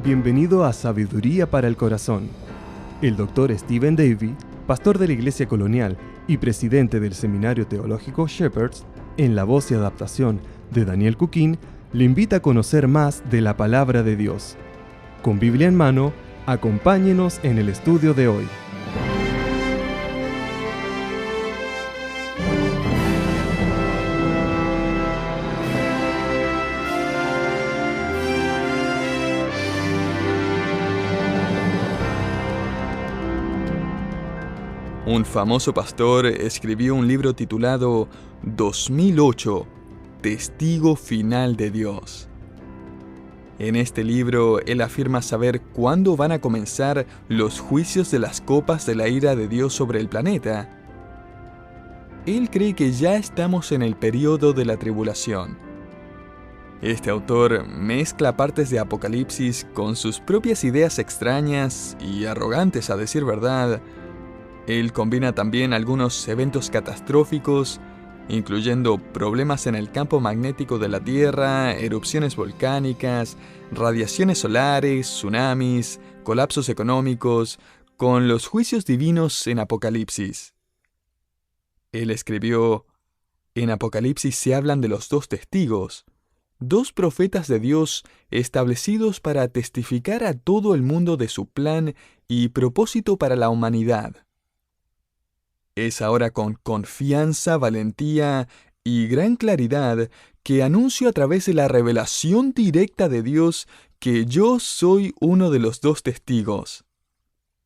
Bienvenido a Sabiduría para el Corazón. El Dr. Stephen Davey, pastor de la Iglesia Colonial y presidente del Seminario Teológico Shepherds, en la voz y adaptación de Daniel Cuquín, le invita a conocer más de la Palabra de Dios. Con Biblia en mano, acompáñenos en el estudio de hoy. Un famoso pastor escribió un libro titulado 2008, Testigo Final de Dios. En este libro, él afirma saber cuándo van a comenzar los juicios de las copas de la ira de Dios sobre el planeta. Él cree que ya estamos en el período de la tribulación. Este autor mezcla partes de Apocalipsis con sus propias ideas extrañas y arrogantes, a decir verdad. Él combina también algunos eventos catastróficos, incluyendo problemas en el campo magnético de la Tierra, erupciones volcánicas, radiaciones solares, tsunamis, colapsos económicos, con los juicios divinos en Apocalipsis. Él escribió: en Apocalipsis se hablan de los dos testigos, dos profetas de Dios establecidos para testificar a todo el mundo de su plan y propósito para la humanidad. Es ahora con confianza, valentía y gran claridad que anuncio a través de la revelación directa de Dios que yo soy uno de los dos testigos.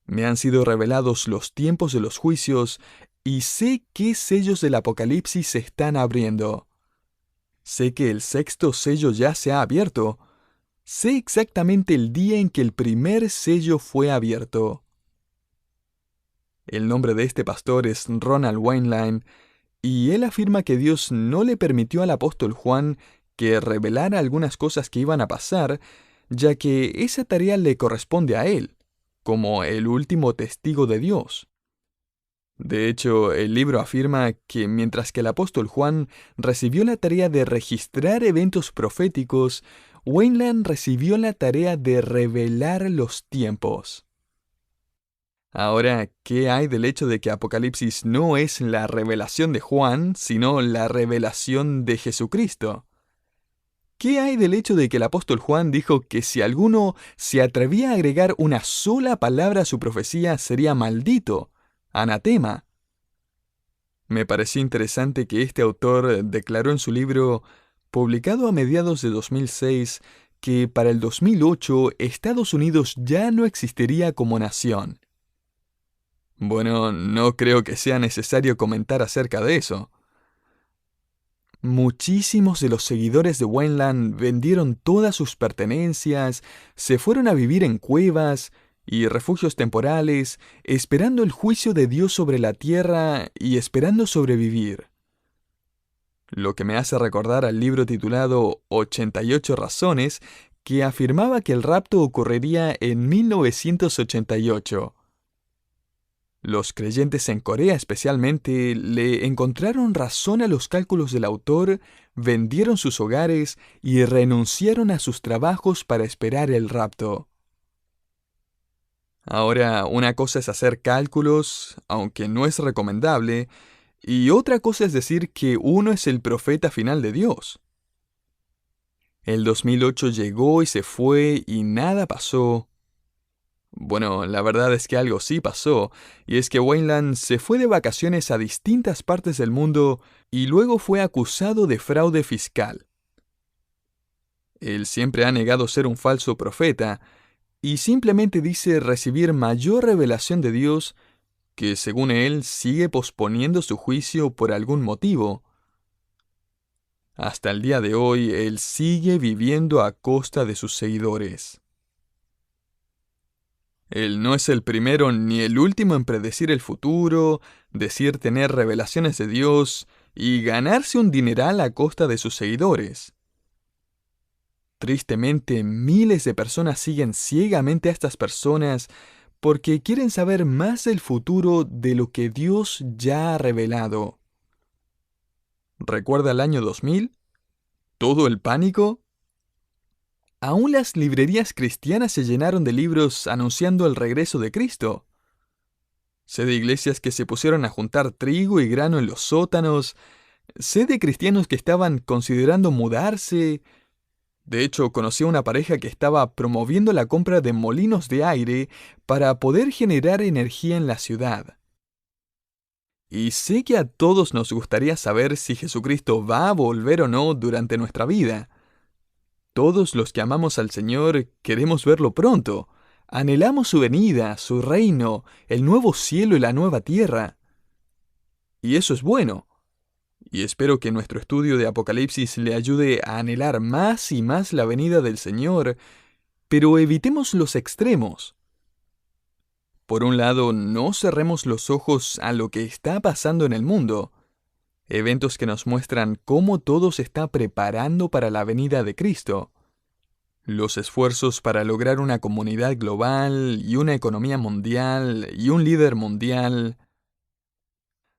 Me han sido revelados los tiempos de los juicios y sé qué sellos del Apocalipsis se están abriendo. Sé que el sexto sello ya se ha abierto. Sé exactamente el día en que el primer sello fue abierto. El nombre de este pastor es Ronald Weinlein, y él afirma que Dios no le permitió al apóstol Juan que revelara algunas cosas que iban a pasar, ya que esa tarea le corresponde a él, como el último testigo de Dios. De hecho, el libro afirma que mientras que el apóstol Juan recibió la tarea de registrar eventos proféticos, Weinlein recibió la tarea de revelar los tiempos. Ahora, ¿qué hay del hecho de que Apocalipsis no es la revelación de Juan, sino la revelación de Jesucristo? ¿Qué hay del hecho de que el apóstol Juan dijo que si alguno se atrevía a agregar una sola palabra a su profecía sería maldito, anatema? Me pareció interesante que este autor declaró en su libro, publicado a mediados de 2006, que para el 2008 Estados Unidos ya no existiría como nación. Bueno, no creo que sea necesario comentar acerca de eso. Muchísimos de los seguidores de Weinlein vendieron todas sus pertenencias, se fueron a vivir en cuevas y refugios temporales, esperando el juicio de Dios sobre la tierra y esperando sobrevivir. Lo que me hace recordar al libro titulado 88 razones, que afirmaba que el rapto ocurriría en 1988. Los creyentes en Corea especialmente le encontraron razón a los cálculos del autor, vendieron sus hogares y renunciaron a sus trabajos para esperar el rapto. Ahora, una cosa es hacer cálculos, aunque no es recomendable, y otra cosa es decir que uno es el profeta final de Dios. El 2008 llegó y se fue y nada pasó. Bueno, la verdad es que algo sí pasó, y es que Weinlein se fue de vacaciones a distintas partes del mundo y luego fue acusado de fraude fiscal. Él siempre ha negado ser un falso profeta, y simplemente dice recibir mayor revelación de Dios, que según él sigue posponiendo su juicio por algún motivo. Hasta el día de hoy, él sigue viviendo a costa de sus seguidores. Él no es el primero ni el último en predecir el futuro, decir tener revelaciones de Dios y ganarse un dineral a costa de sus seguidores. Tristemente, miles de personas siguen ciegamente a estas personas porque quieren saber más del futuro de lo que Dios ya ha revelado. ¿Recuerda el año 2000? ¿Todo el pánico? Aún las librerías cristianas se llenaron de libros anunciando el regreso de Cristo. Sé de iglesias que se pusieron a juntar trigo y grano en los sótanos. Sé de cristianos que estaban considerando mudarse. De hecho, conocí a una pareja que estaba promoviendo la compra de molinos de aire para poder generar energía en la ciudad. Y sé que a todos nos gustaría saber si Jesucristo va a volver o no durante nuestra vida. Todos los que amamos al Señor queremos verlo pronto. Anhelamos su venida, su reino, el nuevo cielo y la nueva tierra. Y eso es bueno. Y espero que nuestro estudio de Apocalipsis le ayude a anhelar más y más la venida del Señor, pero evitemos los extremos. Por un lado, no cerremos los ojos a lo que está pasando en el mundo. Eventos que nos muestran cómo todo se está preparando para la venida de Cristo. Los esfuerzos para lograr una comunidad global y una economía mundial y un líder mundial.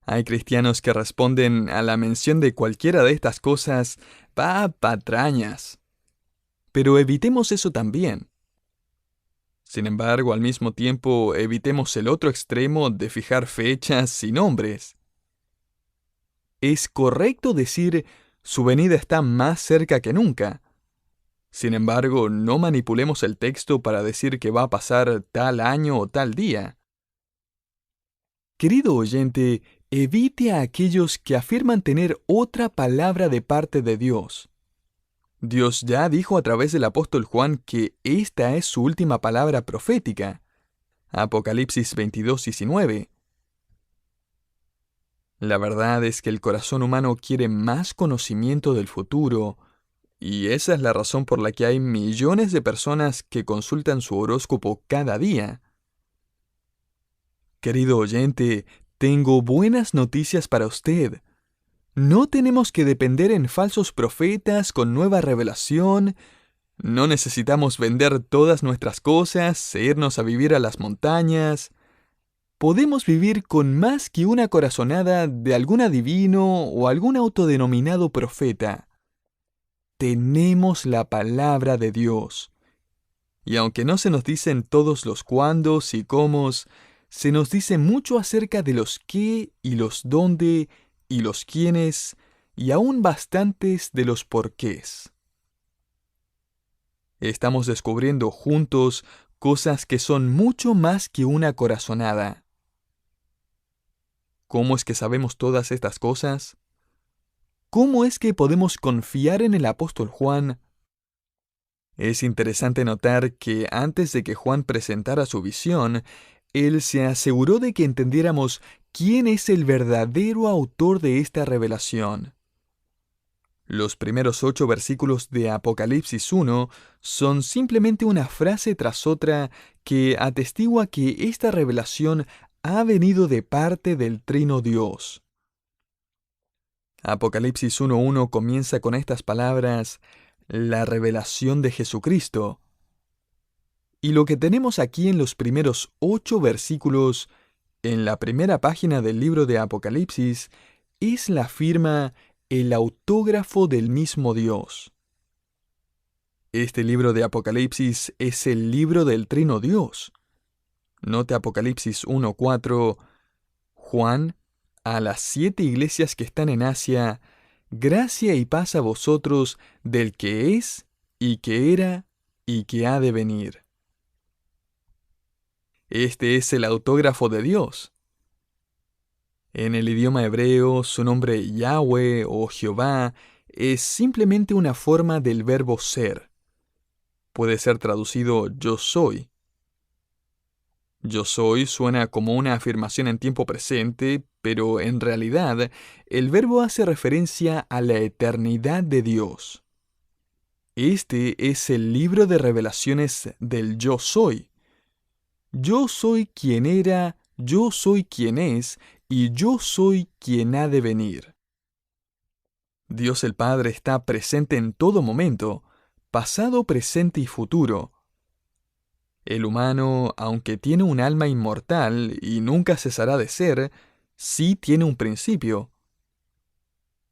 Hay cristianos que responden a la mención de cualquiera de estas cosas, patrañas. Pero evitemos eso también. Sin embargo, al mismo tiempo, evitemos el otro extremo de fijar fechas y nombres. Es correcto decir, su venida está más cerca que nunca. Sin embargo, no manipulemos el texto para decir que va a pasar tal año o tal día. Querido oyente, evite a aquellos que afirman tener otra palabra de parte de Dios. Dios ya dijo a través del apóstol Juan que esta es su última palabra profética. Apocalipsis 22:19. La verdad es que el corazón humano quiere más conocimiento del futuro, y esa es la razón por la que hay millones de personas que consultan su horóscopo cada día. Querido oyente, tengo buenas noticias para usted. No tenemos que depender en falsos profetas con nueva revelación. No necesitamos vender todas nuestras cosas e irnos a vivir a las montañas. Podemos vivir con más que una corazonada de algún adivino o algún autodenominado profeta. Tenemos la palabra de Dios. Y aunque no se nos dicen todos los cuándos y cómos, se nos dice mucho acerca de los qué y los dónde y los quiénes, y aún bastantes de los porqués. Estamos descubriendo juntos cosas que son mucho más que una corazonada. ¿Cómo es que sabemos todas estas cosas? ¿Cómo es que podemos confiar en el apóstol Juan? Es interesante notar que antes de que Juan presentara su visión, él se aseguró de que entendiéramos quién es el verdadero autor de esta revelación. Los primeros 8 versículos de Apocalipsis 1 son simplemente una frase tras otra que atestigua que esta revelación ha venido de parte del Trino Dios. Apocalipsis 1:1 comienza con estas palabras: la revelación de Jesucristo. Y lo que tenemos aquí en los primeros 8 versículos, en la primera página del libro de Apocalipsis, es la firma, el autógrafo del mismo Dios. Este libro de Apocalipsis es el libro del Trino Dios. Note Apocalipsis 1:4, Juan, a las 7 iglesias que están en Asia, gracia y paz a vosotros del que es, y que era, y que ha de venir. Este es el autógrafo de Dios. En el idioma hebreo, su nombre Yahweh o Jehová es simplemente una forma del verbo ser. Puede ser traducido yo soy. Yo soy suena como una afirmación en tiempo presente, pero en realidad el verbo hace referencia a la eternidad de Dios. Este es el libro de revelaciones del yo soy. Yo soy quien era, yo soy quien es, y yo soy quien ha de venir. Dios el Padre está presente en todo momento, pasado, presente y futuro. El humano, aunque tiene un alma inmortal y nunca cesará de ser, sí tiene un principio.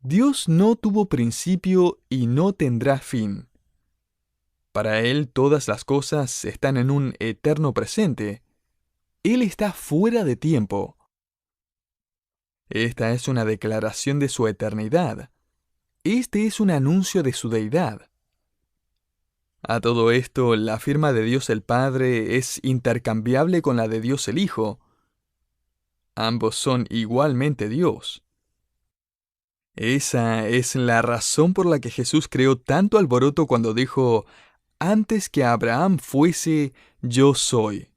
Dios no tuvo principio y no tendrá fin. Para Él todas las cosas están en un eterno presente. Él está fuera de tiempo. Esta es una declaración de su eternidad. Este es un anuncio de su deidad. A todo esto, la firma de Dios el Padre es intercambiable con la de Dios el Hijo. Ambos son igualmente Dios. Esa es la razón por la que Jesús creó tanto alboroto cuando dijo: «Antes que Abraham fuese, yo soy».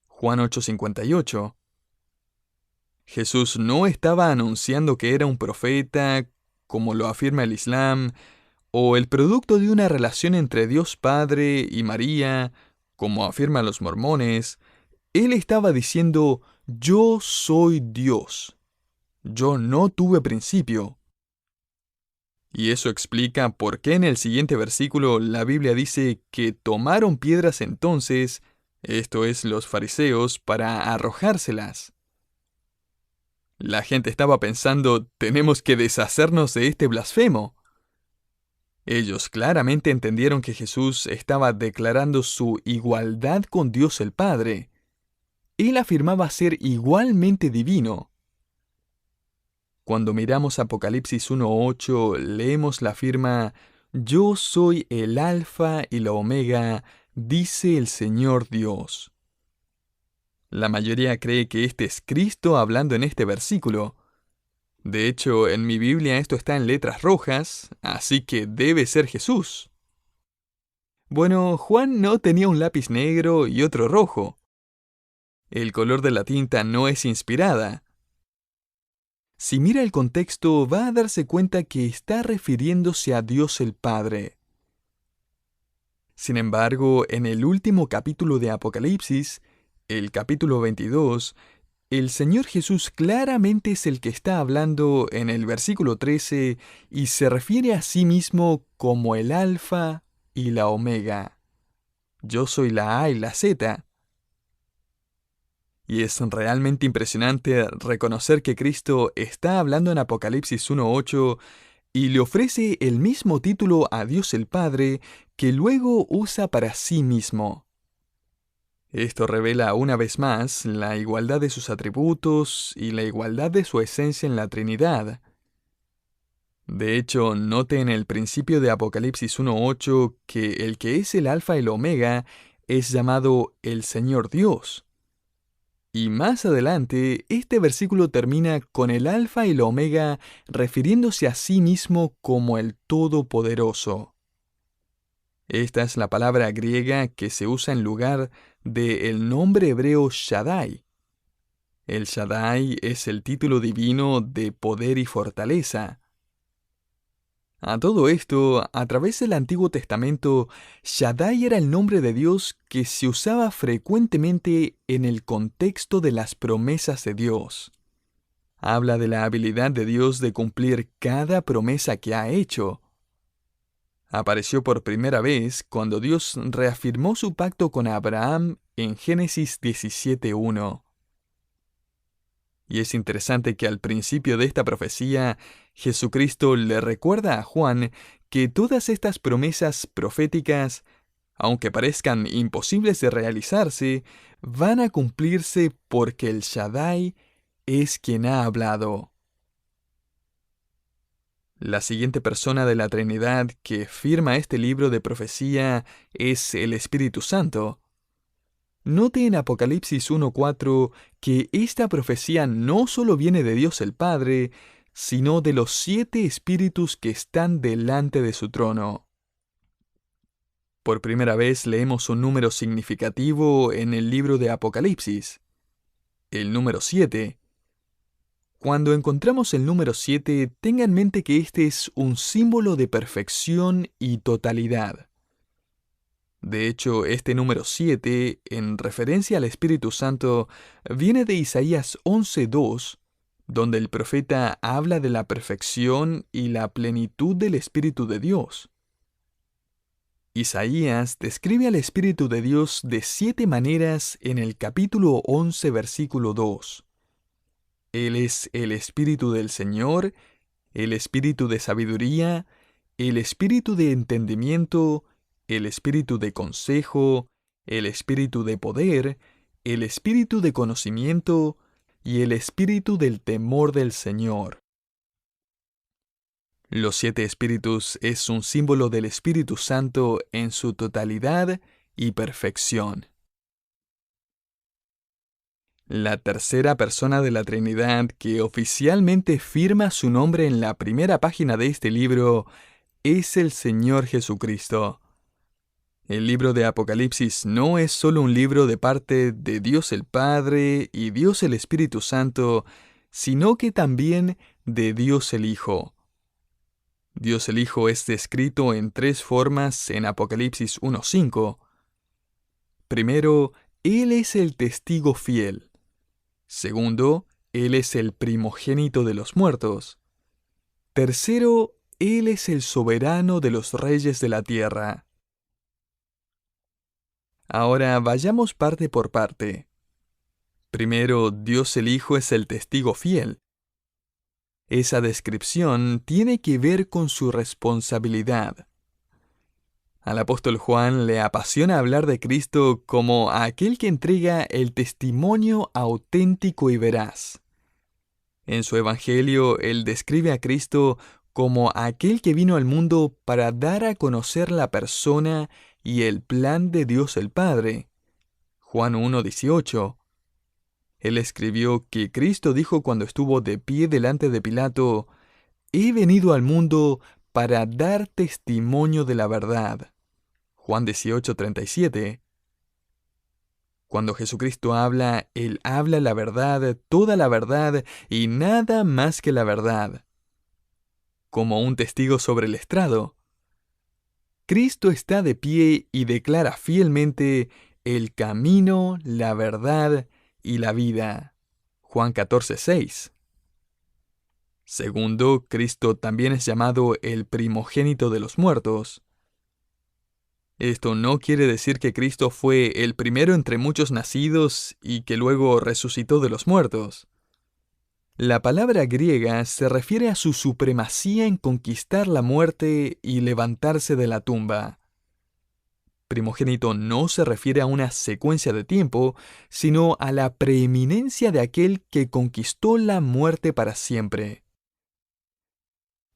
Juan 8:58. Jesús no estaba anunciando que era un profeta, como lo afirma el Islam, o el producto de una relación entre Dios Padre y María, como afirman los mormones. Él estaba diciendo: «Yo soy Dios. Yo no tuve principio». Y eso explica por qué en el siguiente versículo la Biblia dice que tomaron piedras entonces, esto es, los fariseos, para arrojárselas. La gente estaba pensando: «Tenemos que deshacernos de este blasfemo». Ellos claramente entendieron que Jesús estaba declarando su igualdad con Dios el Padre. Él afirmaba ser igualmente divino. Cuando miramos Apocalipsis 1:8, leemos la firma: «Yo soy el Alfa y la Omega, dice el Señor Dios». La mayoría cree que este es Cristo hablando en este versículo. De hecho, en mi Biblia esto está en letras rojas, así que debe ser Jesús. Bueno, Juan no tenía un lápiz negro y otro rojo. El color de la tinta no es inspirada. Si mira el contexto, va a darse cuenta que está refiriéndose a Dios el Padre. Sin embargo, en el último capítulo de Apocalipsis, el capítulo 22, el Señor Jesús claramente es el que está hablando en el versículo 13 y se refiere a sí mismo como el Alfa y la Omega. Yo soy la A y la Z. Y es realmente impresionante reconocer que Cristo está hablando en Apocalipsis 1:8 y le ofrece el mismo título a Dios el Padre que luego usa para sí mismo. Esto revela una vez más la igualdad de sus atributos y la igualdad de su esencia en la Trinidad. De hecho, note en el principio de Apocalipsis 1:8 que el que es el Alfa y el Omega es llamado el Señor Dios. Y más adelante, este versículo termina con el Alfa y el Omega refiriéndose a sí mismo como el Todopoderoso. Esta es la palabra griega que se usa en lugar del nombre hebreo Shaddai. El Shaddai es el título divino de poder y fortaleza. A todo esto, a través del Antiguo Testamento, Shaddai era el nombre de Dios que se usaba frecuentemente en el contexto de las promesas de Dios. Habla de la habilidad de Dios de cumplir cada promesa que ha hecho. Apareció por primera vez cuando Dios reafirmó su pacto con Abraham en Génesis 17:1. Y es interesante que al principio de esta profecía, Jesucristo le recuerda a Juan que todas estas promesas proféticas, aunque parezcan imposibles de realizarse, van a cumplirse porque el Shaddai es quien ha hablado. La siguiente persona de la Trinidad que firma este libro de profecía es el Espíritu Santo. Note en Apocalipsis 1:4 que esta profecía no solo viene de Dios el Padre, sino de los 7 espíritus que están delante de su trono. Por primera vez leemos un número significativo en el libro de Apocalipsis, el número 7. Cuando encontramos el número 7, tenga en mente que este es un símbolo de perfección y totalidad. De hecho, este número 7, en referencia al Espíritu Santo, viene de Isaías 11:2, donde el profeta habla de la perfección y la plenitud del Espíritu de Dios. Isaías describe al Espíritu de Dios de 7 maneras en el capítulo 11, versículo 2. Él es el Espíritu del Señor, el Espíritu de sabiduría, el Espíritu de entendimiento, el espíritu de consejo, el espíritu de poder, el espíritu de conocimiento y el espíritu del temor del Señor. Los 7 espíritus es un símbolo del Espíritu Santo en su totalidad y perfección. La tercera persona de la Trinidad que oficialmente firma su nombre en la primera página de este libro es el Señor Jesucristo. El libro de Apocalipsis no es solo un libro de parte de Dios el Padre y Dios el Espíritu Santo, sino que también de Dios el Hijo. Dios el Hijo es descrito en 3 formas en Apocalipsis 1:5. Primero, Él es el testigo fiel. Segundo, Él es el primogénito de los muertos. Tercero, Él es el soberano de los reyes de la tierra. Ahora vayamos parte por parte. Primero, Dios el Hijo es el testigo fiel. Esa descripción tiene que ver con su responsabilidad. Al apóstol Juan le apasiona hablar de Cristo como a aquel que entrega el testimonio auténtico y veraz. En su Evangelio, él describe a Cristo como aquel que vino al mundo para dar a conocer la persona y el plan de Dios el Padre. Juan 1:18. Él escribió que Cristo dijo cuando estuvo de pie delante de Pilato: «He venido al mundo para dar testimonio de la verdad». Juan 18:37. Cuando Jesucristo habla, Él habla la verdad, toda la verdad y nada más que la verdad. Como un testigo sobre el estrado, Cristo está de pie y declara fielmente el camino, la verdad y la vida. Juan 14:6. Segundo, Cristo también es llamado el primogénito de los muertos. Esto no quiere decir que Cristo fue el primero entre muchos nacidos y que luego resucitó de los muertos. La palabra griega se refiere a su supremacía en conquistar la muerte y levantarse de la tumba. Primogénito no se refiere a una secuencia de tiempo, sino a la preeminencia de aquel que conquistó la muerte para siempre.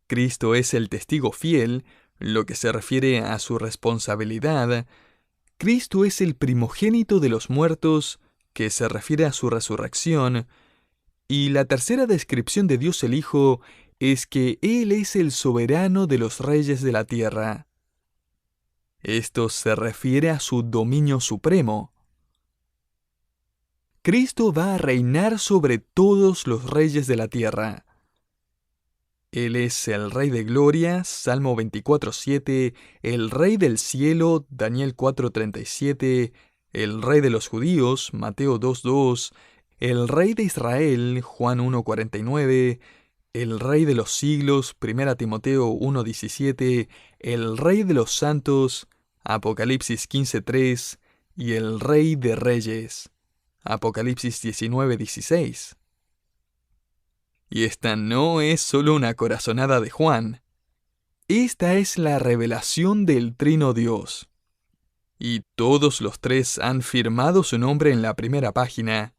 Cristo es el testigo fiel, lo que se refiere a su responsabilidad. Cristo es el primogénito de los muertos, que se refiere a su resurrección. Y la tercera descripción de Dios el Hijo es que Él es el soberano de los reyes de la tierra. Esto se refiere a su dominio supremo. Cristo va a reinar sobre todos los reyes de la tierra. Él es el Rey de Gloria, Salmo 24:7, el Rey del cielo, Daniel 4:37, el Rey de los judíos, Mateo 2:2, el Rey de Israel, Juan 1:49, el Rey de los siglos, 1 Timoteo 1:17, el Rey de los santos, Apocalipsis 15:3, y el Rey de reyes, Apocalipsis 19:16. Y esta no es solo una corazonada de Juan. Esta es la revelación del Trino Dios. Y todos los 3 han firmado su nombre en la primera página.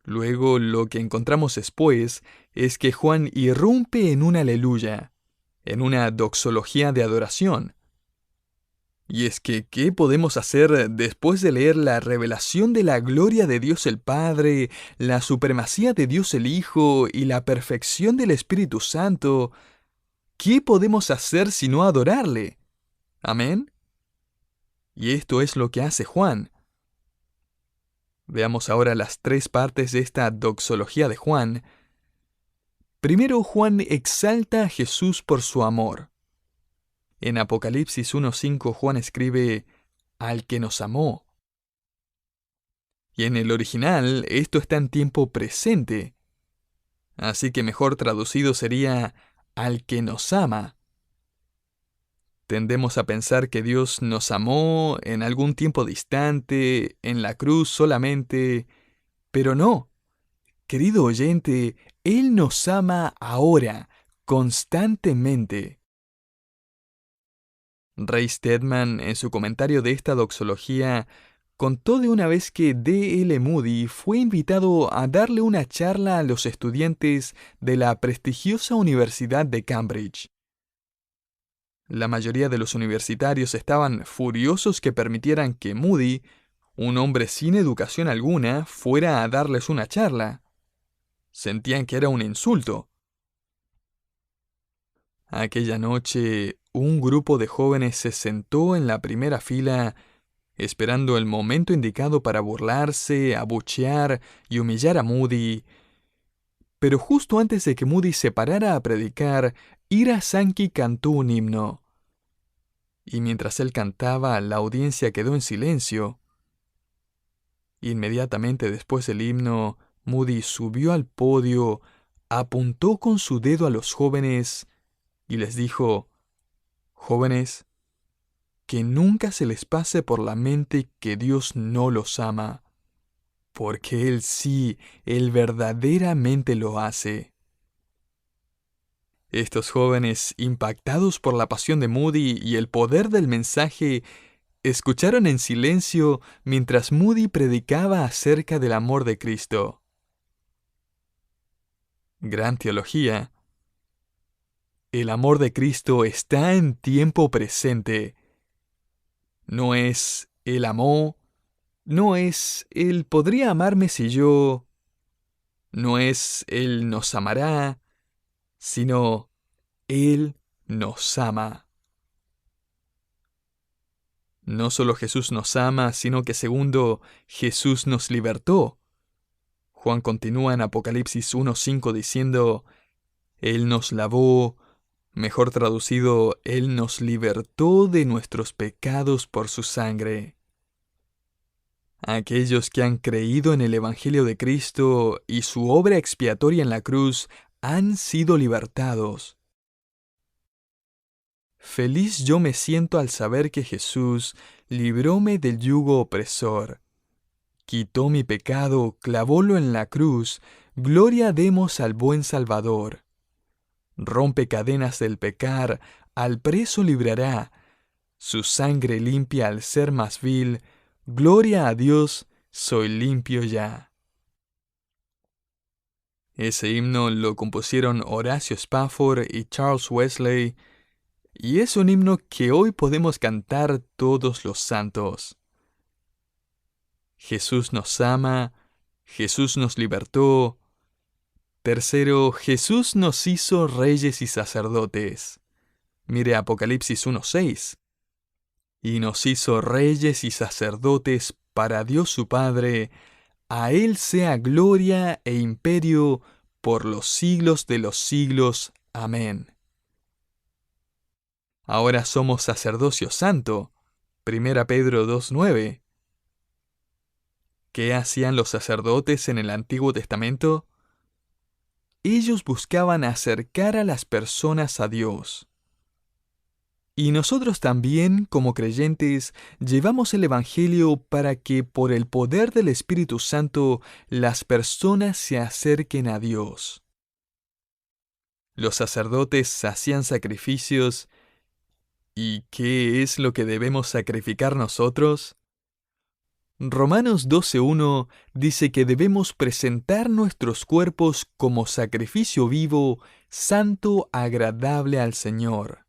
Luego, lo que encontramos después es que Juan irrumpe en un aleluya, en una doxología de adoración. Y es que, ¿qué podemos hacer después de leer la revelación de la gloria de Dios el Padre, la supremacía de Dios el Hijo y la perfección del Espíritu Santo? ¿Qué podemos hacer sino adorarle? ¿Amén? Y esto es lo que hace Juan. Veamos ahora las 3 partes de esta doxología de Juan. Primero, Juan exalta a Jesús por su amor. En Apocalipsis 1:5 Juan escribe, «al que nos amó». Y en el original esto está en tiempo presente. Así que mejor traducido sería, «al que nos ama». Tendemos a pensar que Dios nos amó en algún tiempo distante, en la cruz solamente, pero no. Querido oyente, Él nos ama ahora, constantemente. Ray Stedman, en su comentario de esta doxología, contó de una vez que D. L. Moody fue invitado a darle una charla a los estudiantes de la prestigiosa Universidad de Cambridge. La mayoría de los universitarios estaban furiosos que permitieran que Moody, un hombre sin educación alguna, fuera a darles una charla. Sentían que era un insulto. Aquella noche, un grupo de jóvenes se sentó en la primera fila, esperando el momento indicado para burlarse, abuchear y humillar a Moody. Pero justo antes de que Moody se parara a predicar, Ira Sankey cantó un himno. Y mientras él cantaba, la audiencia quedó en silencio. Inmediatamente después del himno, Moody subió al podio, apuntó con su dedo a los jóvenes y les dijo: «Jóvenes, que nunca se les pase por la mente que Dios no los ama, porque Él sí, Él verdaderamente lo hace». Estos jóvenes, impactados por la pasión de Moody y el poder del mensaje, escucharon en silencio mientras Moody predicaba acerca del amor de Cristo. Gran teología. El amor de Cristo está en tiempo presente. No es Él amó, no es Él podría amarme si yo, no es Él nos amará, sino Él nos ama. No solo Jesús nos ama, sino que segundo, Jesús nos libertó. Juan continúa en Apocalipsis 1:5 diciendo: Él nos lavó, mejor traducido, Él nos libertó de nuestros pecados por su sangre. Aquellos que han creído en el Evangelio de Cristo y su obra expiatoria en la cruz han sido libertados. Feliz yo me siento al saber que Jesús libróme del yugo opresor. Quitó mi pecado, clavólo en la cruz, gloria demos al buen Salvador. Rompe cadenas del pecar, al preso librará, su sangre limpia al ser más vil, gloria a Dios, soy limpio ya. Ese himno lo compusieron Horacio Spafford y Charles Wesley, y es un himno que hoy podemos cantar todos los santos. Jesús nos ama, Jesús nos libertó. Tercero, Jesús nos hizo reyes y sacerdotes. Mire Apocalipsis 1:6. Y nos hizo reyes y sacerdotes para Dios su Padre. A Él sea gloria e imperio por los siglos de los siglos. Amén. Ahora somos sacerdocio santo. 1 Pedro 2:9. ¿Qué hacían los sacerdotes en el Antiguo Testamento? Ellos buscaban acercar a las personas a Dios. Y nosotros también, como creyentes, llevamos el Evangelio para que por el poder del Espíritu Santo las personas se acerquen a Dios. Los sacerdotes hacían sacrificios. ¿Y qué es lo que debemos sacrificar nosotros? Romanos 12:1 dice que debemos presentar nuestros cuerpos como sacrificio vivo, santo, agradable al Señor.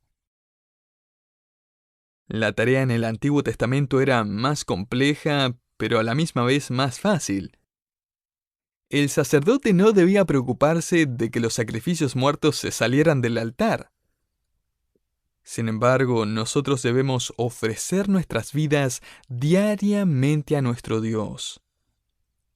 La tarea en el Antiguo Testamento era más compleja, pero a la misma vez más fácil. El sacerdote no debía preocuparse de que los sacrificios muertos se salieran del altar. Sin embargo, nosotros debemos ofrecer nuestras vidas diariamente a nuestro Dios.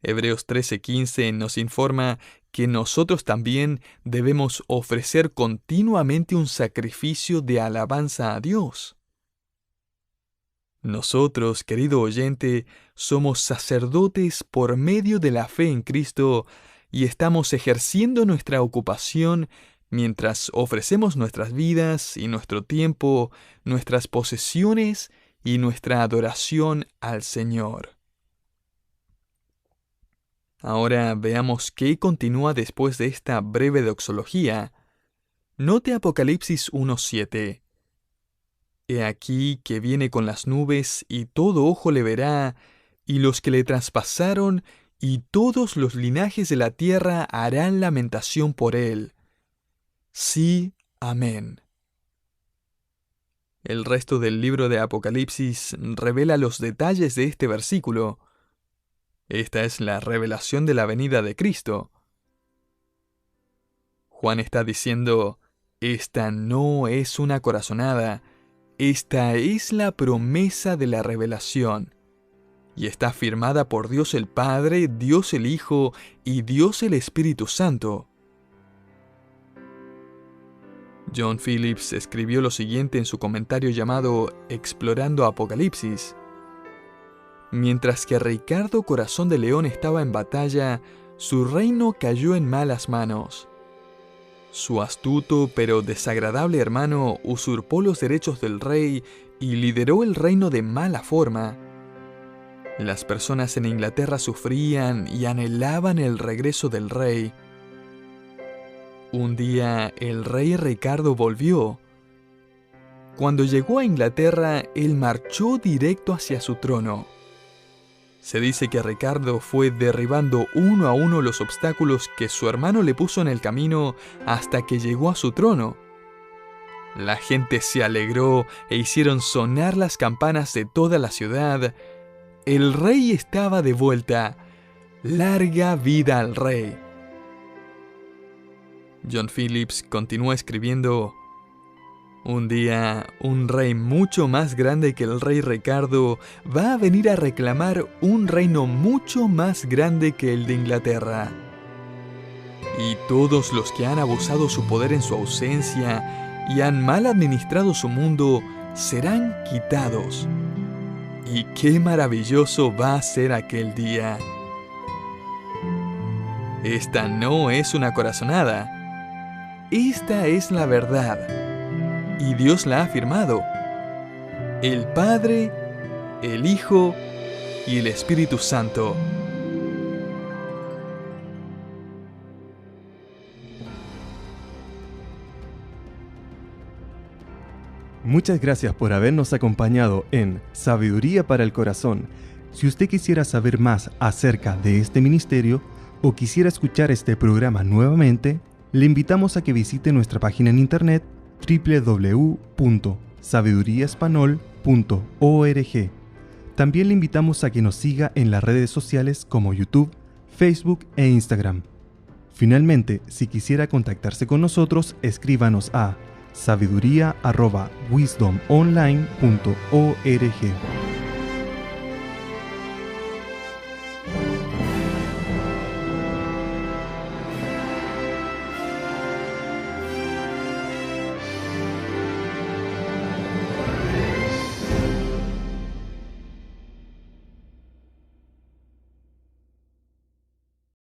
Hebreos 13:15 nos informa que nosotros también debemos ofrecer continuamente un sacrificio de alabanza a Dios. Nosotros, querido oyente, somos sacerdotes por medio de la fe en Cristo y estamos ejerciendo nuestra ocupación mientras ofrecemos nuestras vidas y nuestro tiempo, nuestras posesiones y nuestra adoración al Señor. Ahora veamos qué continúa después de esta breve doxología. Note Apocalipsis 1:7. He aquí que viene con las nubes, y todo ojo le verá, y los que le traspasaron, y todos los linajes de la tierra harán lamentación por él. Sí, amén. El resto del libro de Apocalipsis revela los detalles de este versículo. Esta es la revelación de la venida de Cristo. Juan está diciendo, esta no es una corazonada, esta es la promesa de la revelación, y está firmada por Dios el Padre, Dios el Hijo y Dios el Espíritu Santo. John Phillips escribió lo siguiente en su comentario llamado Explorando Apocalipsis. Mientras que Ricardo Corazón de León estaba en batalla, su reino cayó en malas manos. Su astuto pero desagradable hermano usurpó los derechos del rey y lideró el reino de mala forma. Las personas en Inglaterra sufrían y anhelaban el regreso del rey. Un día el rey Ricardo volvió. Cuando llegó a Inglaterra, él marchó directo hacia su trono. Se dice que Ricardo fue derribando uno a uno los obstáculos que su hermano le puso en el camino hasta que llegó a su trono. La gente se alegró e hicieron sonar las campanas de toda la ciudad. El rey estaba de vuelta. ¡Larga vida al rey! John Phillips continúa escribiendo: un día, un rey mucho más grande que el rey Ricardo va a venir a reclamar un reino mucho más grande que el de Inglaterra. Y todos los que han abusado su poder en su ausencia y han mal administrado su mundo serán quitados. Y qué maravilloso va a ser aquel día. Esta no es una corazonada. Esta es la verdad. Y Dios la ha afirmado. El Padre, el Hijo y el Espíritu Santo. Muchas gracias por habernos acompañado en Sabiduría para el Corazón. Si usted quisiera saber más acerca de este ministerio o quisiera escuchar este programa nuevamente, le invitamos a que visite nuestra página en internet www.sabiduriaespanol.org. También le invitamos a que nos siga en las redes sociales como YouTube, Facebook e Instagram. Finalmente, si quisiera contactarse con nosotros, escríbanos a sabiduría@wisdomonline.org.